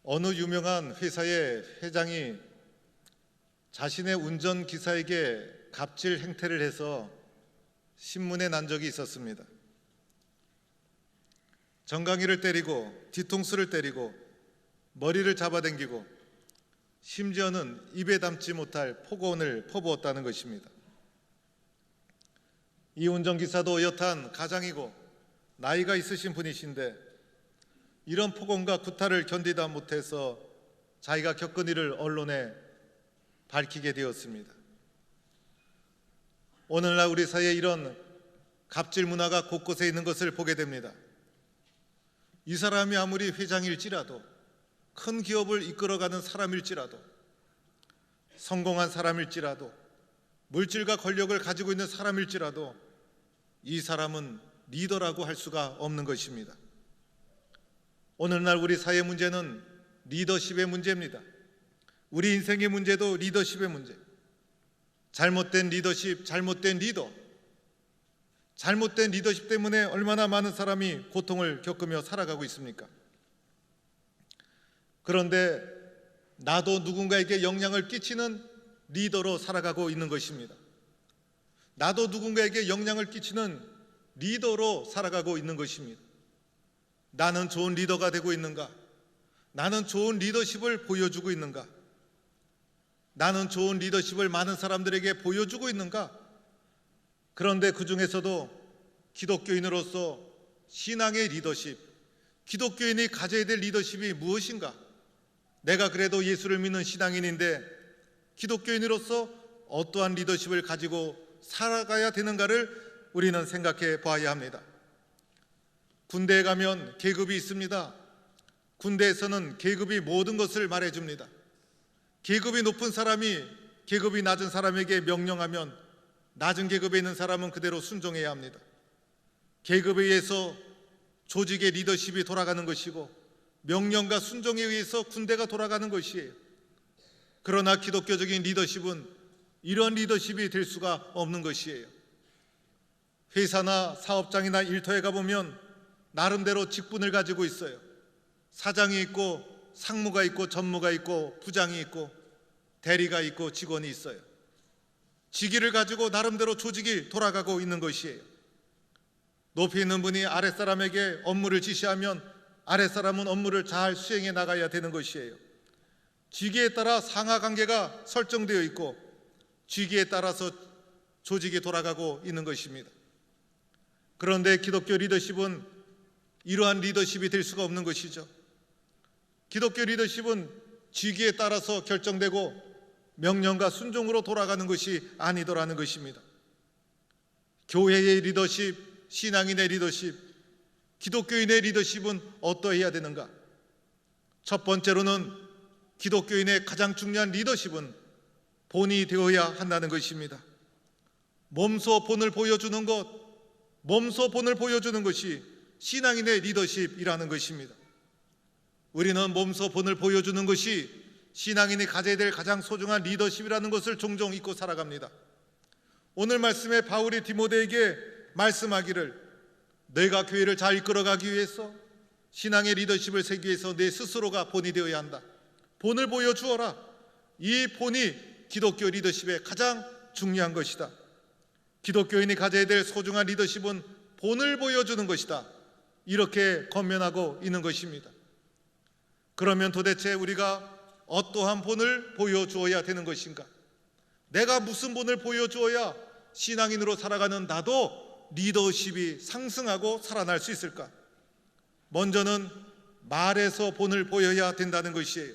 어느 유명한 회사의 회장이 자신의 운전기사에게 갑질 행태를 해서 신문에 난 적이 있었습니다. 정강이를 때리고 뒤통수를 때리고 머리를 잡아당기고 심지어는 입에 담지 못할 폭언을 퍼부었다는 것입니다. 이 운전기사도 여탄 가장이고 나이가 있으신 분이신데 이런 폭언과 구타를 견디다 못해서 자기가 겪은 일을 언론에 밝히게 되었습니다. 오늘날 우리 사회에 이런 갑질 문화가 곳곳에 있는 것을 보게 됩니다. 이 사람이 아무리 회장일지라도, 큰 기업을 이끌어가는 사람일지라도, 성공한 사람일지라도, 물질과 권력을 가지고 있는 사람일지라도 이 사람은 리더라고 할 수가 없는 것입니다. 오늘날 우리 사회 문제는 리더십의 문제입니다. 우리 인생의 문제도 리더십의 문제. 잘못된 리더십, 잘못된 리더, 잘못된 리더십 때문에 얼마나 많은 사람이 고통을 겪으며 살아가고 있습니까? 그런데 나도 누군가에게 영향을 끼치는 리더로 살아가고 있는 것입니다. 나도 누군가에게 영향을 끼치는 리더로 살아가고 있는 것입니다. 나는 좋은 리더가 되고 있는가? 나는 좋은 리더십을 보여주고 있는가? 나는 좋은 리더십을 많은 사람들에게 보여주고 있는가? 그런데 그 중에서도 기독교인으로서 신앙의 리더십, 기독교인이 가져야 될 리더십이 무엇인가? 내가 그래도 예수를 믿는 신앙인인데 기독교인으로서 어떠한 리더십을 가지고 살아가야 되는가를 우리는 생각해 봐야 합니다. 군대에 가면 계급이 있습니다. 군대에서는 계급이 모든 것을 말해줍니다. 계급이 높은 사람이 계급이 낮은 사람에게 명령하면 낮은 계급에 있는 사람은 그대로 순종해야 합니다. 계급에 의해서 조직의 리더십이 돌아가는 것이고 명령과 순종에 의해서 군대가 돌아가는 것이에요. 그러나 기독교적인 리더십은 이런 리더십이 될 수가 없는 것이에요. 회사나 사업장이나 일터에 가보면 나름대로 직분을 가지고 있어요. 사장이 있고 상무가 있고 전무가 있고 부장이 있고 대리가 있고 직원이 있어요. 직위를 가지고 나름대로 조직이 돌아가고 있는 것이에요. 높이 있는 분이 아랫사람에게 업무를 지시하면 아랫사람은 업무를 잘 수행해 나가야 되는 것이에요. 직위에 따라 상하관계가 설정되어 있고 직위에 따라서 조직이 돌아가고 있는 것입니다. 그런데 기독교 리더십은 이러한 리더십이 될 수가 없는 것이죠. 기독교 리더십은 직위에 따라서 결정되고 명령과 순종으로 돌아가는 것이 아니더라는 것입니다. 교회의 리더십, 신앙인의 리더십, 기독교인의 리더십은 어떠해야 되는가? 첫 번째로는 기독교인의 가장 중요한 리더십은 본이 되어야 한다는 것입니다. 몸소 본을 보여주는 것, 몸소 본을 보여주는 것이 신앙인의 리더십이라는 것입니다. 우리는 몸소 본을 보여주는 것이 신앙인이 가져야 될 가장 소중한 리더십이라는 것을 종종 잊고 살아갑니다. 오늘 말씀에 바울이 디모데에게 말씀하기를 내가 교회를 잘 이끌어가기 위해서 신앙의 리더십을 세기 위해서 내 스스로가 본이 되어야 한다. 본을 보여주어라. 이 본이 기독교 리더십의 가장 중요한 것이다. 기독교인이 가져야 될 소중한 리더십은 본을 보여주는 것이다. 이렇게 권면하고 있는 것입니다. 그러면 도대체 우리가 어떠한 본을 보여주어야 되는 것인가? 내가 무슨 본을 보여주어야 신앙인으로 살아가는 나도 리더십이 상승하고 살아날 수 있을까? 먼저는 말에서 본을 보여야 된다는 것이에요.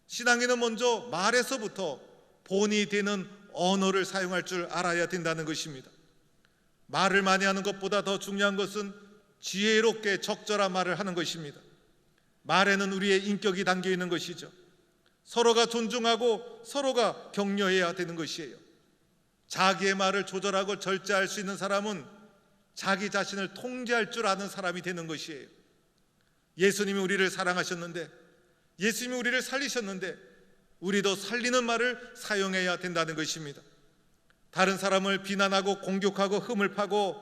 신앙인은 먼저 말에서부터 본이 되는 언어를 사용할 줄 알아야 된다는 것입니다. 말을 많이 하는 것보다 더 중요한 것은 지혜롭게 적절한 말을 하는 것입니다. 말에는 우리의 인격이 담겨 있는 것이죠. 서로가 존중하고 서로가 격려해야 되는 것이에요. 자기의 말을 조절하고 절제할 수 있는 사람은 자기 자신을 통제할 줄 아는 사람이 되는 것이에요. 예수님이 우리를 사랑하셨는데, 예수님이 우리를 살리셨는데 우리도 살리는 말을 사용해야 된다는 것입니다. 다른 사람을 비난하고 공격하고 흠을 파고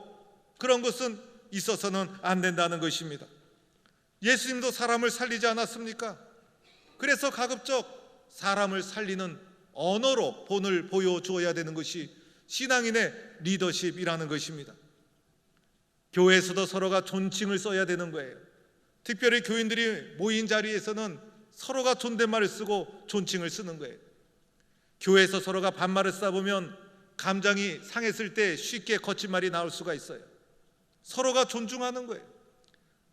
그런 것은 있어서는 안 된다는 것입니다. 예수님도 사람을 살리지 않았습니까? 그래서 가급적 사람을 살리는 언어로 본을 보여주어야 되는 것이 신앙인의 리더십이라는 것입니다. 교회에서도 서로가 존칭을 써야 되는 거예요. 특별히 교인들이 모인 자리에서는 서로가 존댓말을 쓰고 존칭을 쓰는 거예요. 교회에서 서로가 반말을 써보면 감정이 상했을 때 쉽게 거친 말이 나올 수가 있어요. 서로가 존중하는 거예요.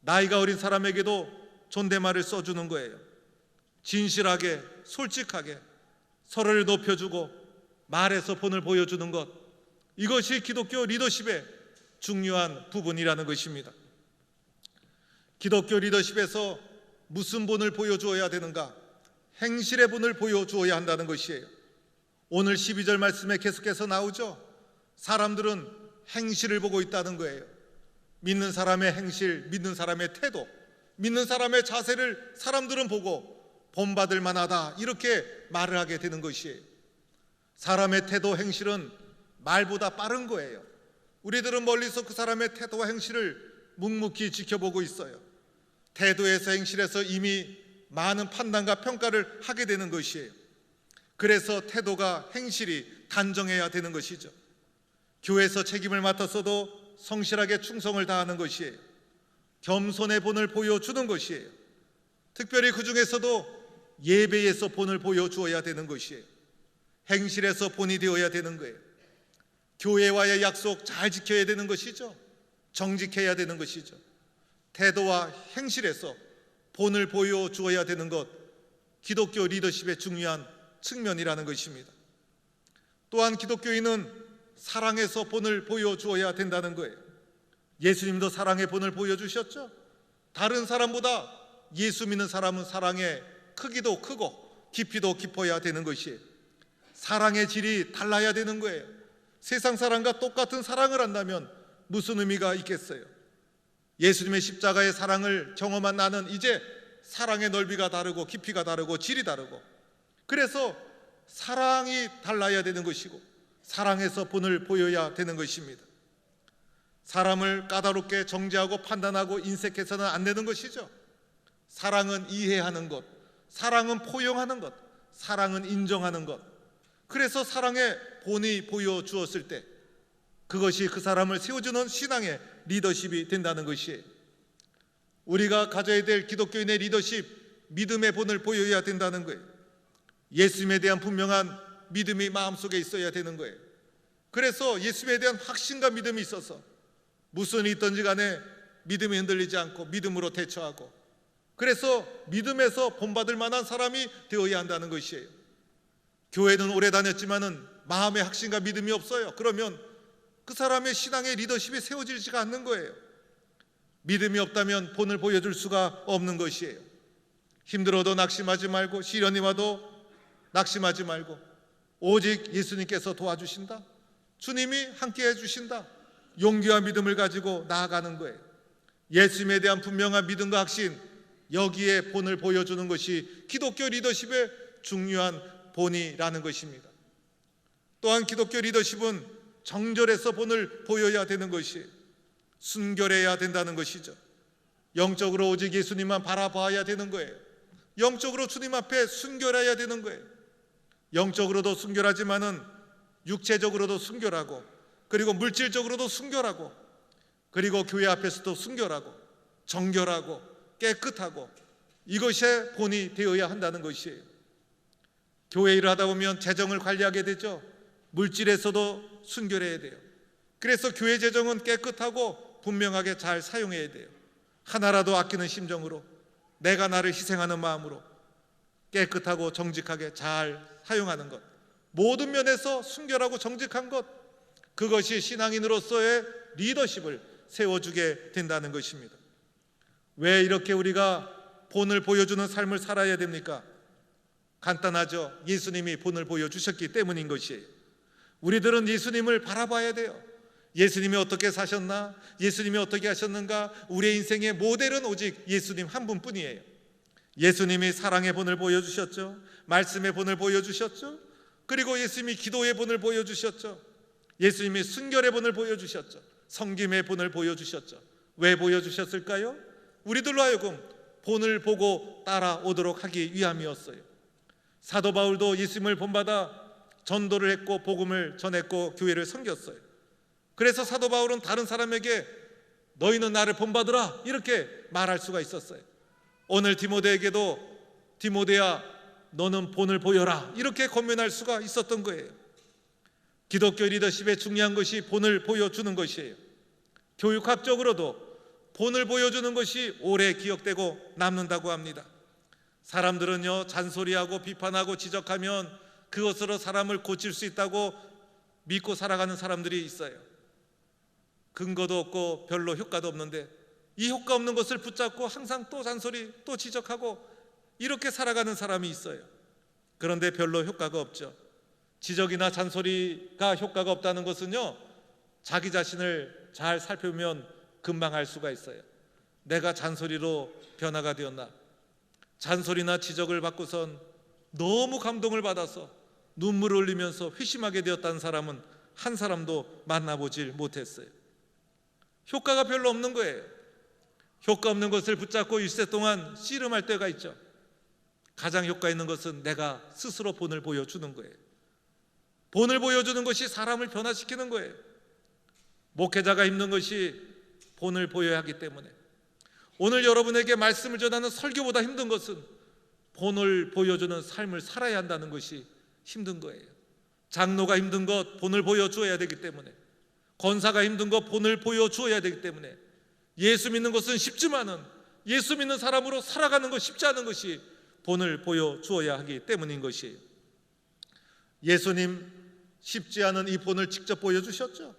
나이가 어린 사람에게도 존댓말을 써주는 거예요. 진실하게, 솔직하게 서로를 높여주고 말에서 본을 보여주는 것, 이것이 기독교 리더십의 중요한 부분이라는 것입니다. 기독교 리더십에서 무슨 본을 보여주어야 되는가? 행실의 본을 보여주어야 한다는 것이에요. 오늘 12절 말씀에 계속해서 나오죠. 사람들은 행실을 보고 있다는 거예요. 믿는 사람의 행실, 믿는 사람의 태도, 믿는 사람의 자세를 사람들은 보고 본받을 만하다, 이렇게 말을 하게 되는 것이에요. 사람의 태도, 행실은 말보다 빠른 거예요. 우리들은 멀리서 그 사람의 태도와 행실을 묵묵히 지켜보고 있어요. 태도에서 행실에서 이미 많은 판단과 평가를 하게 되는 것이에요. 그래서 태도가, 행실이 단정해야 되는 것이죠. 교회에서 책임을 맡았어도 성실하게 충성을 다하는 것이에요. 겸손의 본을 보여주는 것이에요. 특별히 그 중에서도 예배에서 본을 보여주어야 되는 것이에요. 행실에서 본이 되어야 되는 거예요. 교회와의 약속 잘 지켜야 되는 것이죠. 정직해야 되는 것이죠. 태도와 행실에서 본을 보여주어야 되는 것, 기독교 리더십의 중요한 측면이라는 것입니다. 또한 기독교인은 사랑에서 본을 보여주어야 된다는 거예요. 예수님도 사랑의 본을 보여주셨죠. 다른 사람보다 예수 믿는 사람은 사랑의 크기도 크고 깊이도 깊어야 되는 것이에요. 사랑의 질이 달라야 되는 거예요. 세상 사람과 똑같은 사랑을 한다면 무슨 의미가 있겠어요? 예수님의 십자가의 사랑을 경험한 나는 이제 사랑의 넓이가 다르고 깊이가 다르고 질이 다르고, 그래서 사랑이 달라야 되는 것이고 사랑에서 본을 보여야 되는 것입니다. 사람을 까다롭게 정죄하고 판단하고 인색해서는 안 되는 것이죠. 사랑은 이해하는 것, 사랑은 포용하는 것, 사랑은 인정하는 것. 그래서 사랑의 본이 보여주었을 때 그것이 그 사람을 세워주는 신앙의 리더십이 된다는 것이에요. 우리가 가져야 될 기독교인의 리더십, 믿음의 본을 보여야 된다는 거예요. 예수님에 대한 분명한 믿음이 마음속에 있어야 되는 거예요. 그래서 예수님에 대한 확신과 믿음이 있어서 무슨 일이 있든지 간에 믿음이 흔들리지 않고 믿음으로 대처하고, 그래서 믿음에서 본받을 만한 사람이 되어야 한다는 것이에요. 교회는 오래 다녔지만은 마음의 확신과 믿음이 없어요. 그러면 그 사람의 신앙의 리더십이 세워지지가 않는 거예요. 믿음이 없다면 본을 보여줄 수가 없는 것이에요. 힘들어도 낙심하지 말고, 시련이 와도 낙심하지 말고, 오직 예수님께서 도와주신다, 주님이 함께 해주신다, 용기와 믿음을 가지고 나아가는 거예요. 예수님에 대한 분명한 믿음과 확신, 여기에 본을 보여주는 것이 기독교 리더십의 중요한 본이라는 것입니다. 또한 기독교 리더십은 정절에서 본을 보여야 되는 것이, 순결해야 된다는 것이죠. 영적으로 오직 예수님만 바라봐야 되는 거예요. 영적으로 주님 앞에 순결해야 되는 거예요. 영적으로도 순결하지만은 육체적으로도 순결하고, 그리고 물질적으로도 순결하고, 그리고 교회 앞에서도 순결하고 정결하고 깨끗하고, 이것이 본이 되어야 한다는 것이에요. 교회 일을 하다 보면 재정을 관리하게 되죠. 물질에서도 순결해야 돼요. 그래서 교회 재정은 깨끗하고 분명하게 잘 사용해야 돼요. 하나라도 아끼는 심정으로, 내가 나를 희생하는 마음으로 깨끗하고 정직하게 잘 사용하는 것, 모든 면에서 순결하고 정직한 것, 그것이 신앙인으로서의 리더십을 세워주게 된다는 것입니다. 왜 이렇게 우리가 본을 보여주는 삶을 살아야 됩니까? 간단하죠. 예수님이 본을 보여주셨기 때문인 것이에요. 우리들은 예수님을 바라봐야 돼요. 예수님이 어떻게 사셨나? 예수님이 어떻게 하셨는가? 우리의 인생의 모델은 오직 예수님 한 분뿐이에요. 예수님이 사랑의 본을 보여주셨죠. 말씀의 본을 보여주셨죠. 그리고 예수님이 기도의 본을 보여주셨죠. 예수님이 순결의 본을 보여주셨죠. 섬김의 본을 보여주셨죠. 왜 보여주셨을까요? 우리들로 하여금 본을 보고 따라오도록 하기 위함이었어요. 사도 바울도 예수님을 본받아 전도를 했고 복음을 전했고 교회를 섬겼어요. 그래서 사도 바울은 다른 사람에게 너희는 나를 본받으라 이렇게 말할 수가 있었어요. 오늘 디모데에게도 디모데야 너는 본을 보여라 이렇게 권면할 수가 있었던 거예요. 기독교 리더십의 중요한 것이 본을 보여주는 것이에요. 교육학적으로도 본을 보여주는 것이 오래 기억되고 남는다고 합니다. 사람들은요, 잔소리하고 비판하고 지적하면 그것으로 사람을 고칠 수 있다고 믿고 살아가는 사람들이 있어요. 근거도 없고 별로 효과도 없는데 이 효과 없는 것을 붙잡고 항상 또 잔소리 또 지적하고 이렇게 살아가는 사람이 있어요. 그런데 별로 효과가 없죠. 지적이나 잔소리가 효과가 없다는 것은요, 자기 자신을 잘 살펴보면 금방 알 수가 있어요. 내가 잔소리로 변화가 되었나? 잔소리나 지적을 받고선 너무 감동을 받아서 눈물을 흘리면서 회심하게 되었다는 사람은 한 사람도 만나보질 못했어요. 효과가 별로 없는 거예요. 효과 없는 것을 붙잡고 일세 동안 씨름할 때가 있죠. 가장 효과 있는 것은 내가 스스로 본을 보여주는 거예요. 본을 보여주는 것이 사람을 변화시키는 거예요. 목회자가 힘든 것이 본을 보여야 하기 때문에 오늘 여러분에게 말씀을 전하는 설교보다 힘든 것은 본을 보여주는 삶을 살아야 한다는 것이 힘든 거예요. 장로가 힘든 것 본을 보여주어야 되기 때문에, 권사가 힘든 것 본을 보여주어야 되기 때문에, 예수 믿는 것은 쉽지만은 예수 믿는 사람으로 살아가는 것 쉽지 않은 것이 본을 보여주어야 하기 때문인 것이에요. 예수님 쉽지 않은 이 본을 직접 보여주셨죠.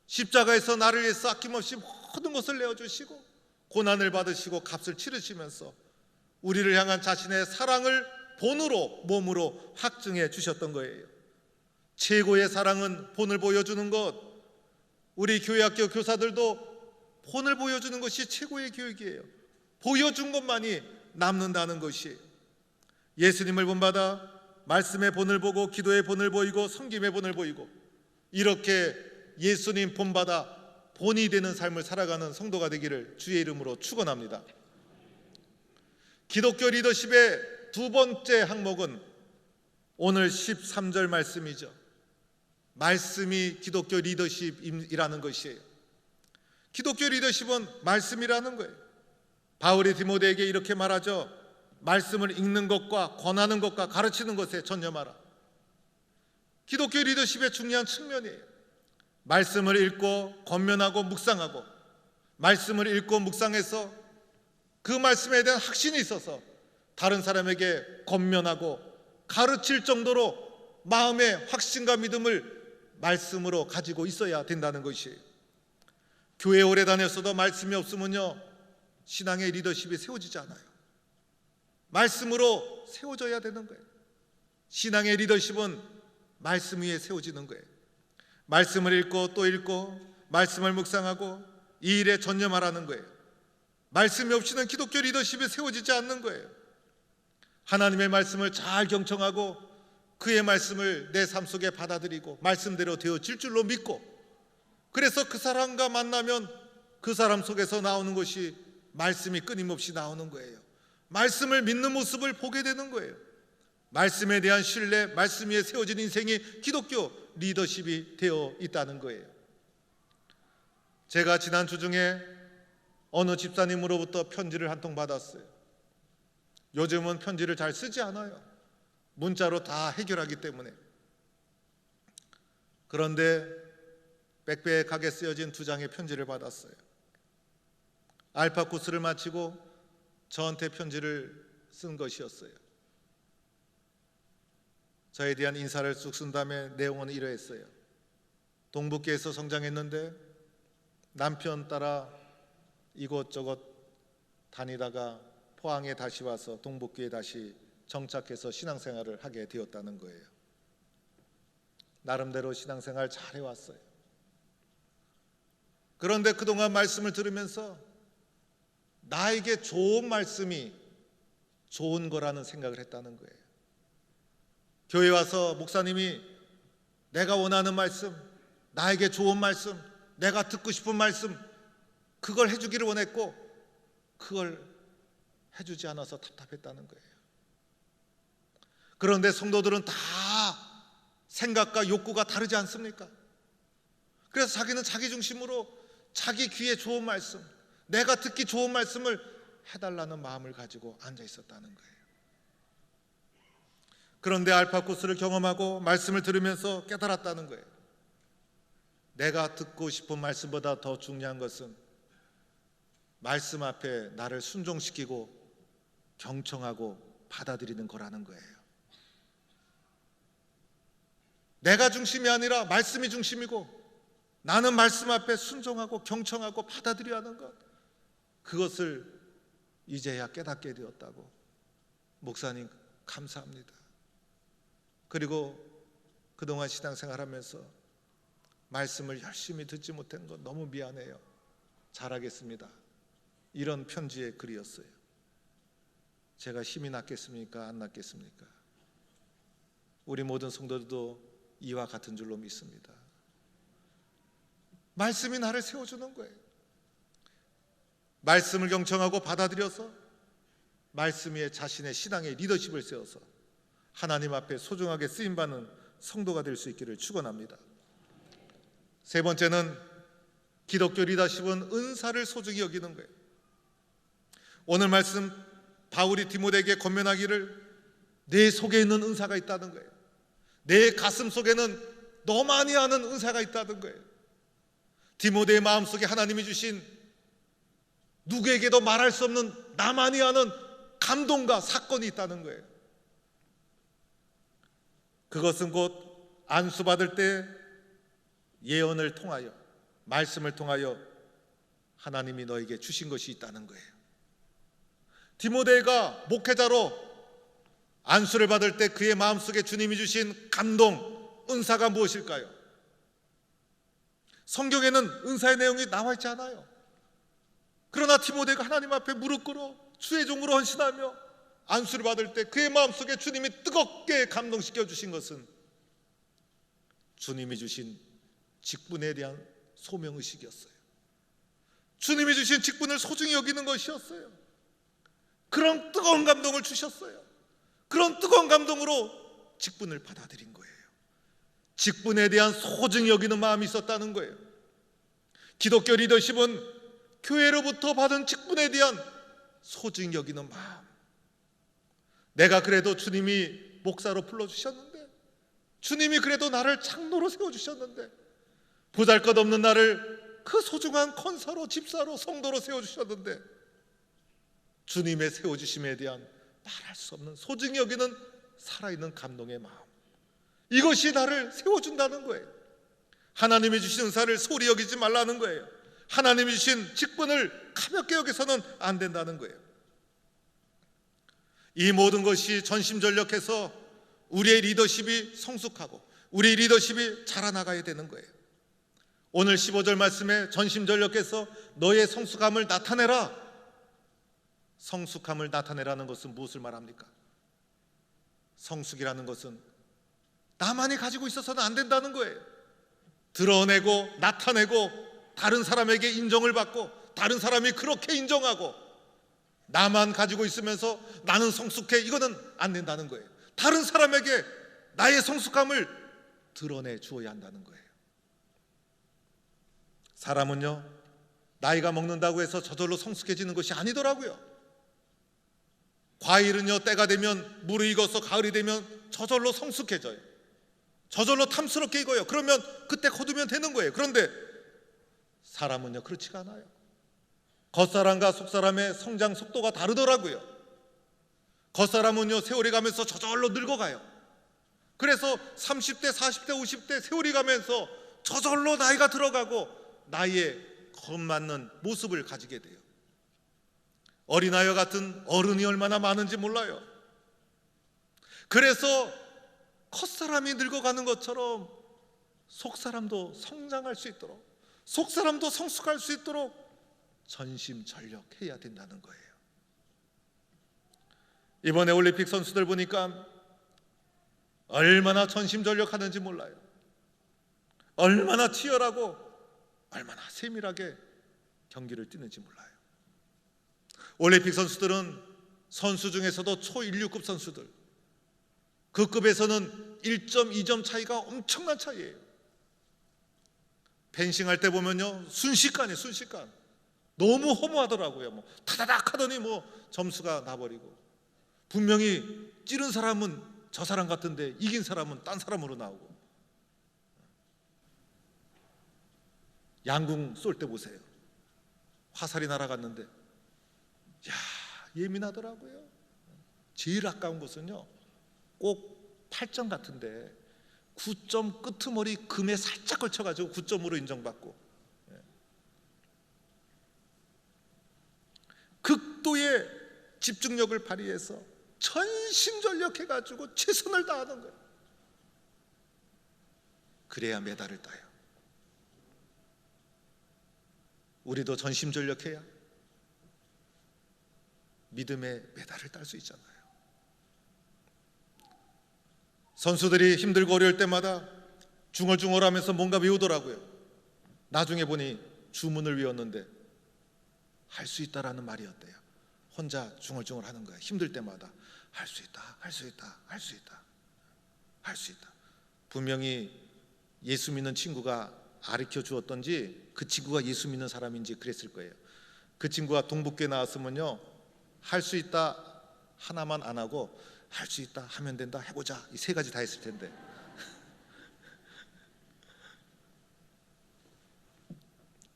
십자가에서 나를 위해서 아낌없이 모든 것을 내어주시고 고난을 받으시고 값을 치르시면서 우리를 향한 자신의 사랑을 본으로 몸으로 확증해 주셨던 거예요. 최고의 사랑은 본을 보여주는 것. 우리 교회학교 교사들도 본을 보여주는 것이 최고의 교육이에요. 보여준 것만이 남는다는 것이에요. 예수님을 본받아 말씀의 본을 보고 기도의 본을 보이고 섬김의 본을 보이고 이렇게 예수님 본받아 본이 되는 삶을 살아가는 성도가 되기를 주의 이름으로 축원합니다. 기독교 리더십의 두 번째 항목은 오늘 13절 말씀이죠. 말씀이 기독교 리더십이라는 것이에요. 기독교 리더십은 말씀이라는 거예요. 바울이 디모데에게 이렇게 말하죠. 말씀을 읽는 것과 권하는 것과 가르치는 것에 전념하라. 기독교 리더십의 중요한 측면이에요. 말씀을 읽고 권면하고 묵상하고 말씀을 읽고 묵상해서 그 말씀에 대한 확신이 있어서 다른 사람에게 권면하고 가르칠 정도로 마음의 확신과 믿음을 말씀으로 가지고 있어야 된다는 것이에요. 교회 오래 다녔어도 말씀이 없으면요, 신앙의 리더십이 세워지지 않아요. 말씀으로 세워져야 되는 거예요. 신앙의 리더십은 말씀 위에 세워지는 거예요. 말씀을 읽고 또 읽고 말씀을 묵상하고 이 일에 전념하라는 거예요. 말씀이 없이는 기독교 리더십이 세워지지 않는 거예요. 하나님의 말씀을 잘 경청하고 그의 말씀을 내 삶 속에 받아들이고 말씀대로 되어질 줄로 믿고, 그래서 그 사람과 만나면 그 사람 속에서 나오는 것이 말씀이 끊임없이 나오는 거예요. 말씀을 믿는 모습을 보게 되는 거예요. 말씀에 대한 신뢰, 말씀 위에 세워진 인생이 기독교 리더십이 되어 있다는 거예요. 제가 지난 주 중에 어느 집사님으로부터 편지를 한 통 받았어요. 요즘은 편지를 잘 쓰지 않아요. 문자로 다 해결하기 때문에. 그런데 빽빽하게 쓰여진 2장의 편지를 받았어요. 알파 코스를 마치고 저한테 편지를 쓴 것이었어요. 저에 대한 인사를 쑥 쓴 다음에 내용은 이러했어요. 동북계에서 성장했는데 남편 따라 이곳저곳 다니다가 포항에 다시 와서 동북교에 다시 정착해서 신앙생활을 하게 되었다는 거예요. 나름대로 신앙생활 잘 해왔어요. 그런데 그동안 말씀을 들으면서 나에게 좋은 말씀이 좋은 거라는 생각을 했다는 거예요. 교회 와서 목사님이 내가 원하는 말씀, 나에게 좋은 말씀, 내가 듣고 싶은 말씀, 그걸 해주기를 원했고 그걸 해주지 않아서 답답했다는 거예요. 그런데 성도들은 다 생각과 욕구가 다르지 않습니까? 그래서 자기는 자기 중심으로 자기 귀에 좋은 말씀, 내가 듣기 좋은 말씀을 해달라는 마음을 가지고 앉아 있었다는 거예요. 그런데 알파고스를 경험하고 말씀을 들으면서 깨달았다는 거예요. 내가 듣고 싶은 말씀보다 더 중요한 것은 말씀 앞에 나를 순종시키고 경청하고 받아들이는 거라는 거예요. 내가 중심이 아니라 말씀이 중심이고 나는 말씀 앞에 순종하고 경청하고 받아들여야 하는 것, 그것을 이제야 깨닫게 되었다고. 목사님 감사합니다. 그리고 그동안 신앙생활하면서 말씀을 열심히 듣지 못한 것 너무 미안해요. 잘하겠습니다. 이런 편지의 글이었어요. 제가 힘이 났겠습니까? 안 났겠습니까? 우리 모든 성도들도 이와 같은 줄로 믿습니다. 말씀이 나를 세워주는 거예요. 말씀을 경청하고 받아들여서 말씀 위에 자신의 신앙의 리더십을 세워서 하나님 앞에 소중하게 쓰임받는 성도가 될 수 있기를 축원합니다. 세 번째는 기독교 리더십은 은사를 소중히 여기는 거예요. 오늘 말씀 바울이 디모데에게 권면하기를 내 속에 있는 은사가 있다는 거예요. 내 가슴 속에는 너만이 아는 은사가 있다는 거예요. 디모데의 마음속에 하나님이 주신 누구에게도 말할 수 없는 나만이 아는 감동과 사건이 있다는 거예요. 그것은 곧 안수받을 때 예언을 통하여, 말씀을 통하여 하나님이 너에게 주신 것이 있다는 거예요. 디모데가 목회자로 안수를 받을 때 그의 마음속에 주님이 주신 감동, 은사가 무엇일까요? 성경에는 은사의 내용이 나와 있지 않아요. 그러나 디모데가 하나님 앞에 무릎 꿇어 주의 종으로 헌신하며 안수를 받을 때 그의 마음속에 주님이 뜨겁게 감동시켜 주신 것은 주님이 주신 직분에 대한 소명의식이었어요. 주님이 주신 직분을 소중히 여기는 것이었어요. 그런 뜨거운 감동을 주셨어요. 그런 뜨거운 감동으로 직분을 받아들인 거예요. 직분에 대한 소중히 여기는 마음이 있었다는 거예요. 기독교 리더십은 교회로부터 받은 직분에 대한 소중히 여기는 마음. 내가 그래도 주님이 목사로 불러주셨는데, 주님이 그래도 나를 장로로 세워주셨는데, 보잘것없는 나를 그 소중한 권사로, 집사로, 성도로 세워주셨는데, 주님의 세워주심에 대한 말할 수 없는 소중히 여기는 살아있는 감동의 마음, 이것이 나를 세워준다는 거예요. 하나님이 주신 은사를 소홀히 여기지 말라는 거예요. 하나님이 주신 직분을 가볍게 여기서는 안 된다는 거예요. 이 모든 것이 전심전력해서 우리의 리더십이 성숙하고 우리의 리더십이 자라나가야 되는 거예요. 오늘 15절 말씀에 전심전력해서 너의 성숙함을 나타내라. 성숙함을 나타내라는 것은 무엇을 말합니까? 성숙이라는 것은 나만이 가지고 있어서는 안 된다는 거예요. 드러내고 나타내고 다른 사람에게 인정을 받고 다른 사람이 그렇게 인정하고 나만 가지고 있으면서 나는 성숙해, 이거는 안 된다는 거예요. 다른 사람에게 나의 성숙함을 드러내 주어야 한다는 거예요. 사람은요, 나이가 먹는다고 해서 저절로 성숙해지는 것이 아니더라고요. 과일은요, 때가 되면 물이 익어서 가을이 되면 저절로 성숙해져요. 저절로 탐스럽게 익어요. 그러면 그때 거두면 되는 거예요. 그런데 사람은요, 그렇지가 않아요. 겉사람과 속사람의 성장 속도가 다르더라고요. 겉사람은요, 세월이 가면서 저절로 늙어가요. 그래서 30대, 40대, 50대 세월이 가면서 저절로 나이가 들어가고 나이에 걸맞는 모습을 가지게 돼요. 어린아이와 같은 어른이 얼마나 많은지 몰라요. 그래서 겉사람이 늙어가는 것처럼 속사람도 성장할 수 있도록, 속사람도 성숙할 수 있도록 전심전력해야 된다는 거예요. 이번에 올림픽 선수들 보니까 얼마나 전심전력하는지 몰라요. 얼마나 치열하고 얼마나 세밀하게 경기를 뛰는지 몰라요. 올림픽 선수들은 선수 중에서도 초인류급 선수들, 그 급에서는 1.2점 차이가 엄청난 차이예요. 펜싱할 때 보면요, 순식간에 너무 허무하더라고요. 뭐 타다닥 하더니 뭐 점수가 나버리고, 분명히 찌른 사람은 저 사람 같은데 이긴 사람은 딴 사람으로 나오고. 양궁 쏠 때 보세요. 화살이 날아갔는데 야, 예민하더라고요. 제일 아까운 것은요, 꼭 8점 같은데 9점 끄트머리 금에 살짝 걸쳐가지고 9점으로 인정받고, 극도의 집중력을 발휘해서 전심전력해가지고 최선을 다하는 거예요. 그래야 메달을 따요. 우리도 전심전력해야 믿음의 메달을 딸 수 있잖아요. 선수들이 힘들고 어려울 때마다 중얼중얼하면서 뭔가 외우더라고요. 나중에 보니 주문을 외웠는데 할 수 있다라는 말이었대요. 혼자 중얼중얼하는 거야. 힘들 때마다 할 수 있다, 할 수 있다, 할 수 있다, 할 수 있다. 분명히 예수 믿는 친구가 가르쳐 주었던지 그 친구가 예수 믿는 사람인지 그랬을 거예요. 그 친구가 동북교에 나왔으면요, 할 수 있다 하나만 안 하고 할 수 있다, 하면 된다, 해보자, 이 세 가지 다 했을 텐데.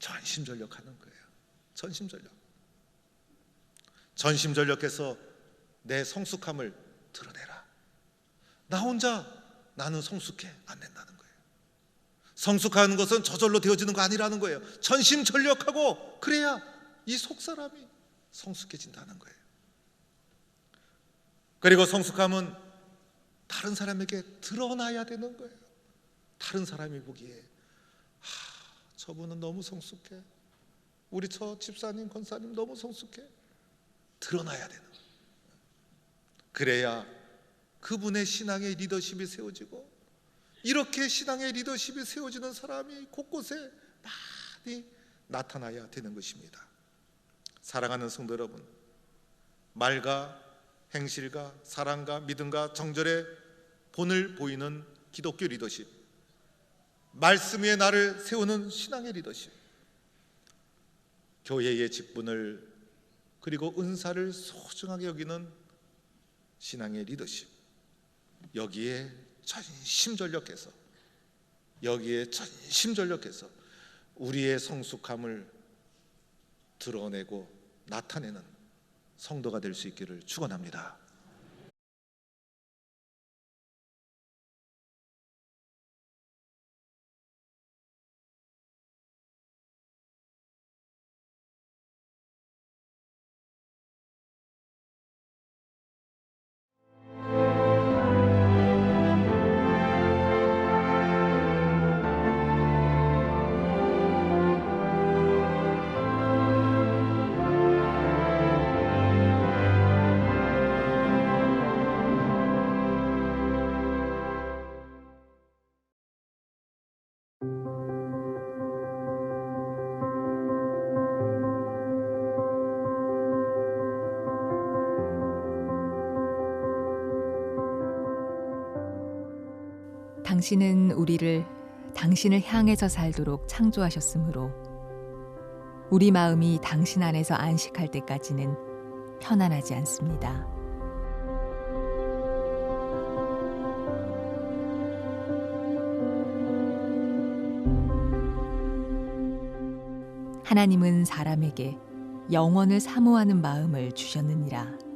전심전력하는 거예요. 전심전력해서 내 성숙함을 드러내라. 나 혼자 나는 성숙해 안 된다는 거예요. 성숙하는 것은 저절로 되어지는 거 아니라는 거예요. 전심전력하고 그래야 이 속사람이 성숙해진다는 거예요. 그리고 성숙함은 다른 사람에게 드러나야 되는 거예요. 다른 사람이 보기에 저분은 너무 성숙해, 우리 저 집사님 권사님 너무 성숙해, 드러나야 되는 거예요. 그래야 그분의 신앙의 리더십이 세워지고, 이렇게 신앙의 리더십이 세워지는 사람이 곳곳에 많이 나타나야 되는 것입니다. 사랑하는 성도 여러분, 말과 행실과 사랑과 믿음과 정절의 본을 보이는 기독교 리더십, 말씀 위에 나를 세우는 신앙의 리더십, 교회의 직분을 그리고 은사를 소중하게 여기는 신앙의 리더십, 여기에 전심전력해서 우리의 성숙함을 드러내고 나타내는 성도가 될 수 있기를 축원합니다. 당신은 우리를 당신을 향해서 살도록 창조하셨으므로 우리 마음이 당신 안에서 안식할 때까지는 편안하지 않습니다. 하나님은 사람에게 영원을 사모하는 마음을 주셨느니라.